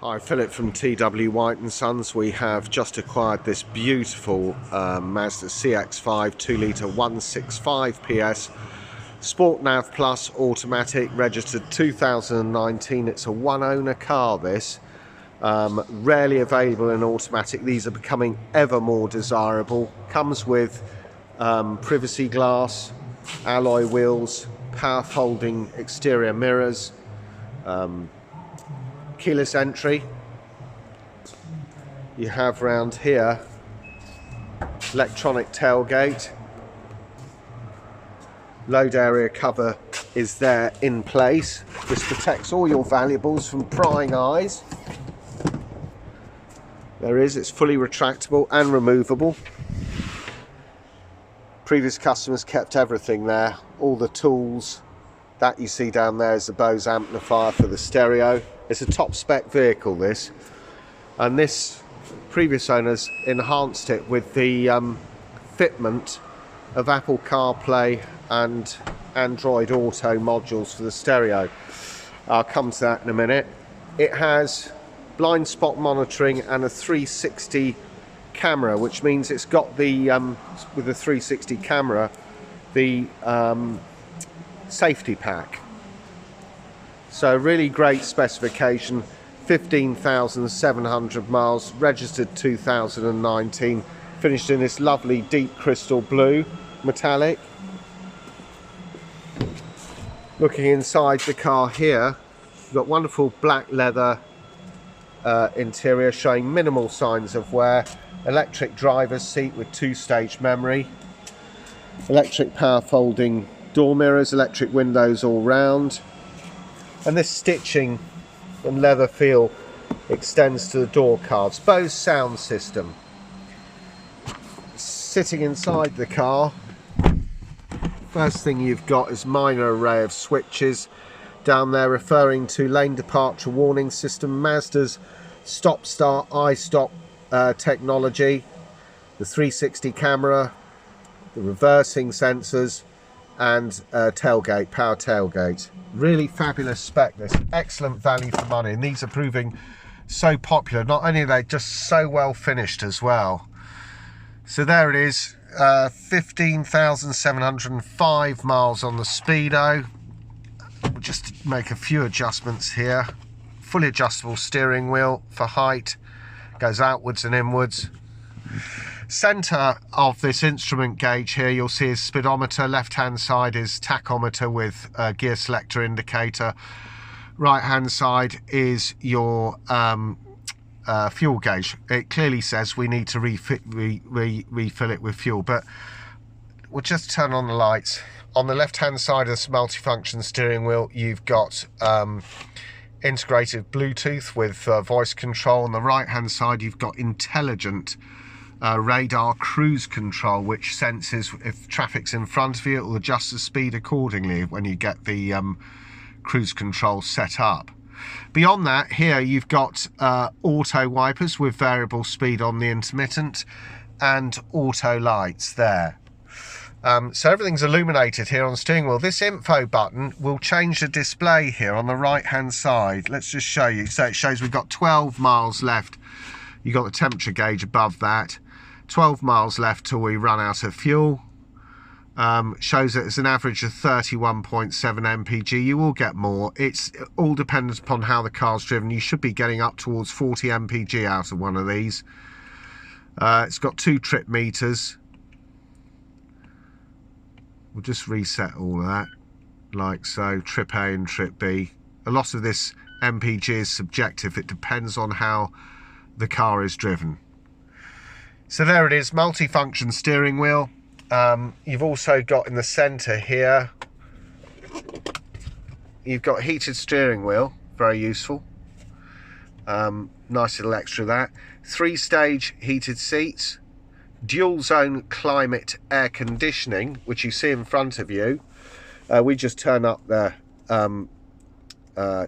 Hi, Philip from TW White & Sons. We have just acquired this beautiful Mazda CX-5 2-litre 165 PS Sport Nav Plus Automatic, registered 2019. It's a one-owner car, this. Rarely available in automatic. These are becoming ever more desirable. Comes with privacy glass, alloy wheels, power folding exterior mirrors, keyless entry. You have round here electronic tailgate. Load area cover is there in place. This protects all your valuables from prying eyes. It's fully retractable and removable. Previous customers kept everything there, all the tools. That you see down there is the BOSE amplifier for the stereo. It's a top spec vehicle, this, and this previous owners enhanced it with the fitment of Apple CarPlay and Android Auto modules for the stereo. I'll come to that in a minute. It has blind spot monitoring and a 360 camera, which means it's got the with the 360 camera the safety pack. So really great specification. 15,700 miles, registered 2019, finished in this lovely deep crystal blue metallic. Looking inside the car here, you've got wonderful black leather interior showing minimal signs of wear, electric driver's seat with 2-stage memory, electric power folding door mirrors, electric windows all round, and this stitching and leather feel extends to the door cards. BOSE Sound System. Sitting inside the car, first thing you've got is minor array of switches down there referring to lane departure warning system, Mazda's stop start I-stop technology, the 360 camera, the reversing sensors, and tailgate, power tailgate. Really fabulous spec, this. Excellent value for money, and these are proving so popular. Not only are they just so well finished as well. So there it is, 15,705 miles on the speedo. We'll just make a few adjustments here. Fully adjustable steering wheel for height, goes outwards and inwards. Centre of this instrument gauge here, you'll see is speedometer. Left hand side is tachometer with gear selector indicator. Right hand side is your fuel gauge. It clearly says we need to refill it with fuel, but we'll just turn on the lights. On the left hand side of this multifunction steering wheel, you've got integrated Bluetooth with voice control. On the right hand side, you've got intelligent radar cruise control, which senses if traffic's in front of you. It will adjust the speed accordingly when you get the cruise control set up. Beyond that, here you've got auto wipers with variable speed on the intermittent and auto lights there. So everything's illuminated here on the steering wheel. This info button will change the display here on the right hand side. Let's just show you. So it shows we've got 12 miles left. You've got the temperature gauge above that. 12 miles left till we run out of fuel. Shows that it's an average of 31.7 mpg. You will get more. It's all dependent upon how the car's driven. You should be getting up towards 40 mpg out of one of these. It's got 2 trip meters. We'll just reset all of that, like so. Trip A and trip B. A lot of this mpg is subjective. It depends on how the car is driven. So there it is, multifunction steering wheel. You've also got in the center here, you've got heated steering wheel, very useful. Nice little extra that. 3-stage heated seats, dual zone climate air conditioning, which you see in front of you. We just turn up the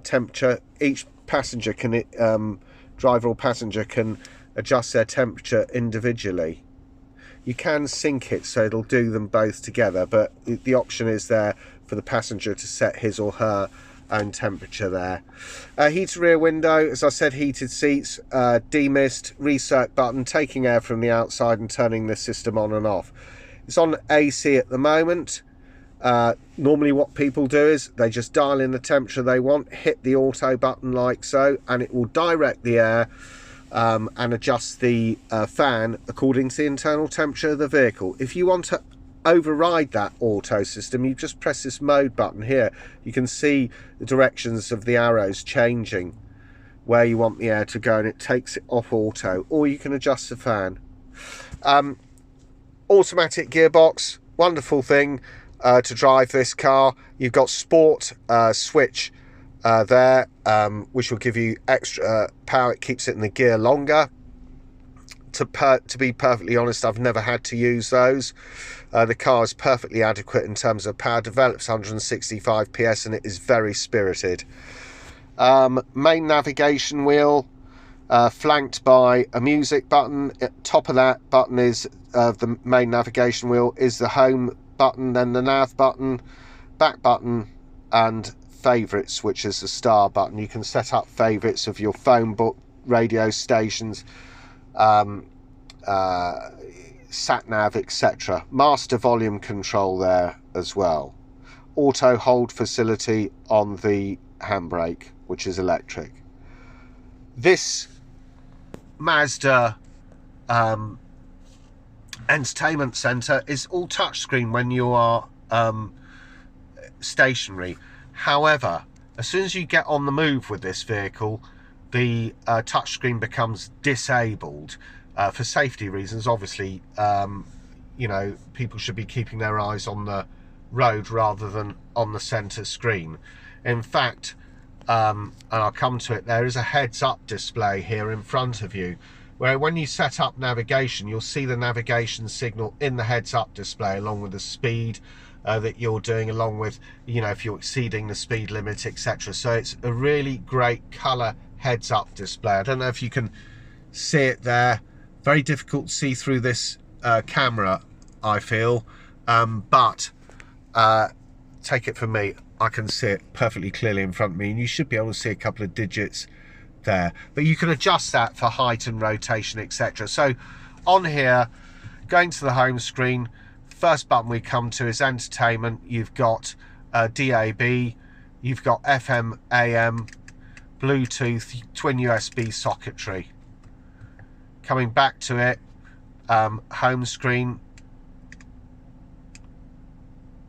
temperature. Each passenger can driver or passenger can adjust their temperature individually. You can sync it so it'll do them both together, but the option is there for the passenger to set his or her own temperature there. Heated rear window, as I said, heated seats, demist, recirc button, taking air from the outside and turning the system on and off. It's on AC at the moment. Normally what people do is they just dial in the temperature they want, hit the auto button like so, and it will direct the air and adjust the fan according to the internal temperature of the vehicle. If you want to override that auto system, you just press this mode button here. You can see the directions of the arrows changing where you want the air to go, and it takes it off auto, or you can adjust the fan. Automatic gearbox, wonderful thing to drive this car. You've got sport switch there, which will give you extra power. It keeps it in the gear longer. To be perfectly honest, I've never had to use those. The car is perfectly adequate in terms of power, develops 165 PS, and it is very spirited. Main navigation wheel, flanked by a music button. At top of that button is the main navigation wheel is the home button, then the nav button, back button, and favourites, which is the star button. You can set up favourites of your phone book, radio stations, sat nav, etc. Master volume control there as well. Auto hold facility on the handbrake, which is electric. This Mazda entertainment centre is all touchscreen when you are stationary. However, as soon as you get on the move with this vehicle, the touchscreen becomes disabled for safety reasons. Obviously, you know, people should be keeping their eyes on the road rather than on the centre screen. In fact, and I'll come to it, there is a heads-up display here in front of you, where when you set up navigation, you'll see the navigation signal in the heads-up display, along with the speed that you're doing, along with, you know, if you're exceeding the speed limit, etc. So it's a really great colour heads-up display. I don't know if you can see it there. Very difficult to see through this camera, I feel, but take it from me, I can see it perfectly clearly in front of me, and you should be able to see a couple of digits there. But you can adjust that for height and rotation, etc. So on here, going to the home screen, first button we come to is entertainment. You've got DAB, you've got FM, AM, Bluetooth, twin USB socketry. Coming back to it, home screen,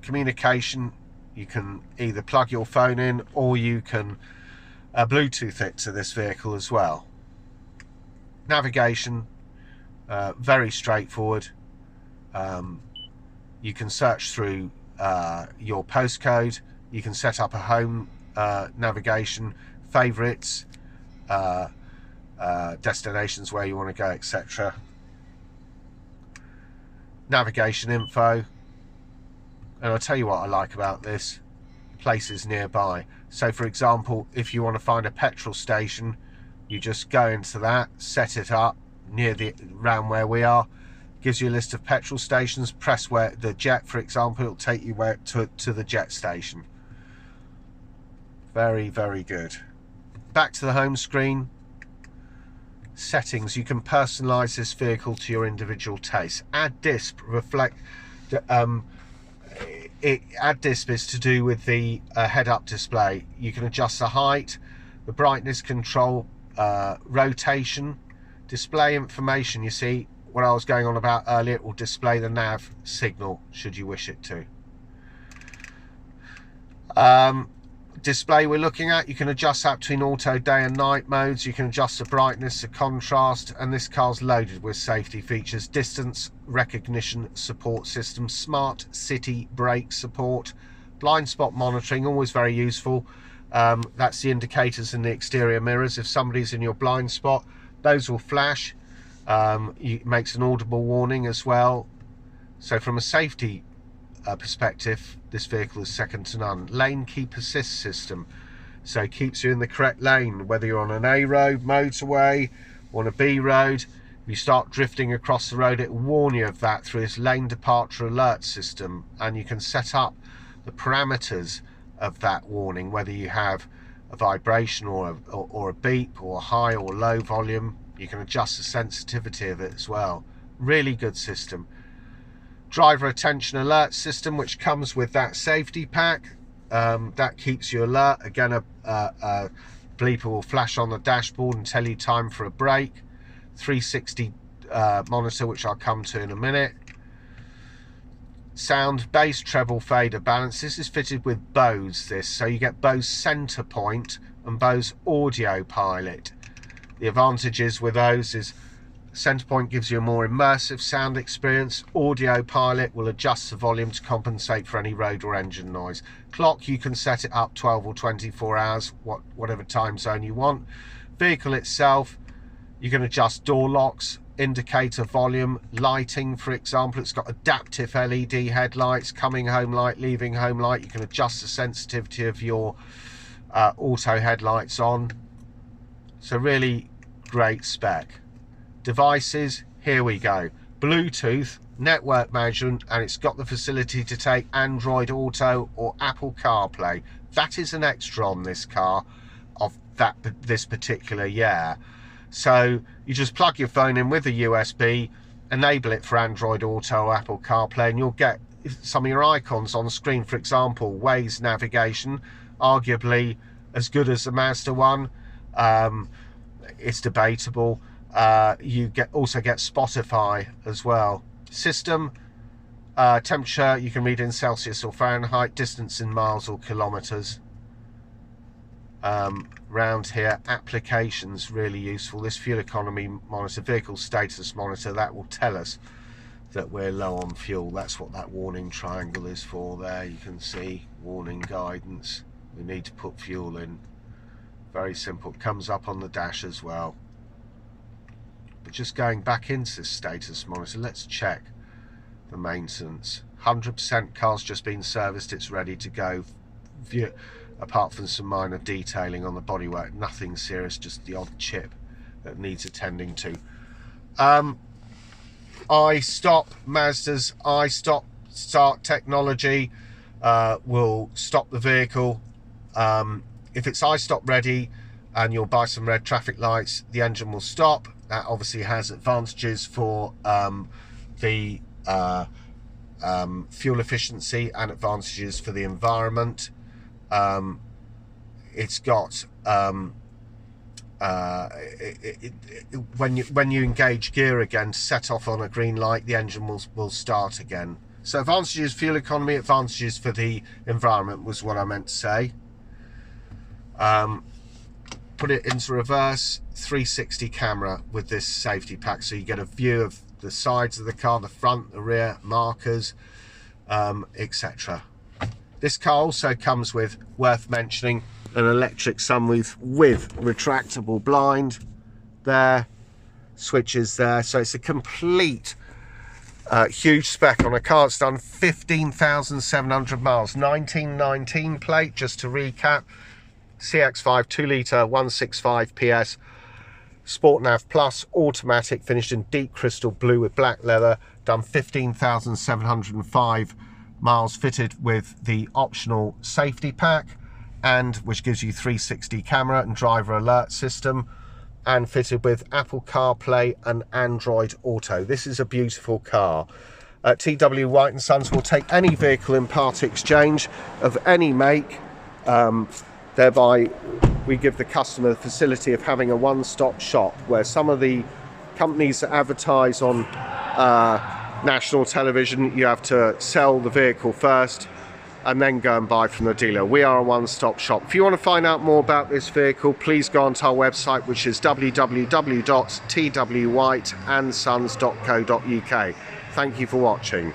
communication. You can either plug your phone in, or you can Bluetooth it to this vehicle as well. Navigation, very straightforward. You can search through your postcode. You can set up a home navigation, favourites, destinations where you want to go, etc. Navigation info. And I'll tell you what I like about this, places nearby. So for example, if you want to find a petrol station, you just go into that, set it up near around where we are, gives you a list of petrol stations. Press where the Jet, for example, it'll take you to the Jet station. Very, very good. Back to the home screen. Settings. You can personalize this vehicle to your individual taste. Add disp, reflect. Add disp is to do with the head-up display. You can adjust the height, the brightness control, rotation, display information. You see what I was going on about earlier. It will display the nav signal should you wish it to. Display we're looking at, you can adjust that between auto, day and night modes. You can adjust the brightness, the contrast, and this car's loaded with safety features. Distance recognition support system, smart city brake support, blind spot monitoring, always very useful. That's the indicators in the exterior mirrors. If somebody's in your blind spot, those will flash. It makes an audible warning as well. So from a safety perspective, this vehicle is second to none. Lane keep assist system, so it keeps you in the correct lane, whether you're on an A road, motorway, or on a B road. If you start drifting across the road, it will warn you of that through this lane departure alert system, and you can set up the parameters of that warning, whether you have a vibration or a beep or a high or low volume. You can adjust the sensitivity of it as well. Really good system. Driver attention alert system, which comes with that safety pack. That keeps you alert. Again, a bleeper will flash on the dashboard and tell you time for a break. 360 monitor, which I'll come to in a minute. Sound, bass, treble, fader, balance. This is fitted with BOSE, so you get BOSE center point and BOSE audio pilot. The advantages with those is center point gives you a more immersive sound experience. Audio pilot will adjust the volume to compensate for any road or engine noise. Clock, you can set it up 12 or 24 hours, whatever time zone you want. Vehicle itself, you can adjust door locks, indicator volume, lighting, for example. It's got adaptive LED headlights, coming home light, leaving home light. You can adjust the sensitivity of your auto headlights on. So really great spec. Devices, here we go. Bluetooth, network management, and it's got the facility to take Android Auto or Apple CarPlay. That is an extra on this car of this particular year. So you just plug your phone in with a USB, enable it for Android Auto or Apple CarPlay, and you'll get some of your icons on screen. For example, Waze navigation, arguably as good as the Mazda one. It's debatable. You also get Spotify as well. System, temperature, you can read in Celsius or Fahrenheit, distance in miles or kilometers. Round here, applications, really useful. This fuel economy monitor, vehicle status monitor, that will tell us that we're low on fuel. That's what that warning triangle is for there. You can see warning guidance. We need to put fuel in. Very simple. It comes up on the dash as well. But just going back into this status monitor, let's check the maintenance. 100%, car's just been serviced, it's ready to go. Apart from some minor detailing on the bodywork, nothing serious, just the odd chip that needs attending to. Mazda's i-stop start technology will stop the vehicle. If it's i-stop ready and you'll buy some red traffic lights, the engine will stop. That obviously has advantages for the fuel efficiency and advantages for the environment. It's got when you engage gear again to set off on a green light, the engine will start again. So advantages, fuel economy, advantages for the environment was what I meant to say. Put it into reverse, 360 camera with this safety pack, so you get a view of the sides of the car, the front, the rear, markers, etc. This car also comes with, worth mentioning, an electric sunroof with retractable blind there, switches there. So it's a complete huge spec on a car that's done 15,700 miles. 1919 plate, just to recap. CX-5 2 litre 165 PS, Sport Nav Plus automatic, finished in deep crystal blue with black leather, done 15,705 miles, fitted with the optional safety pack, and which gives you 360 camera and driver alert system, and fitted with Apple CarPlay and Android Auto. This is a beautiful car. TW White & Sons will take any vehicle in part exchange of any make. Thereby we give the customer the facility of having a one-stop shop, where some of the companies that advertise on national television, you have to sell the vehicle first and then go and buy from the dealer. We are a one-stop shop. If you want to find out more about this vehicle, please go onto our website, which is www.twwhiteandsons.co.uk. Thank you for watching.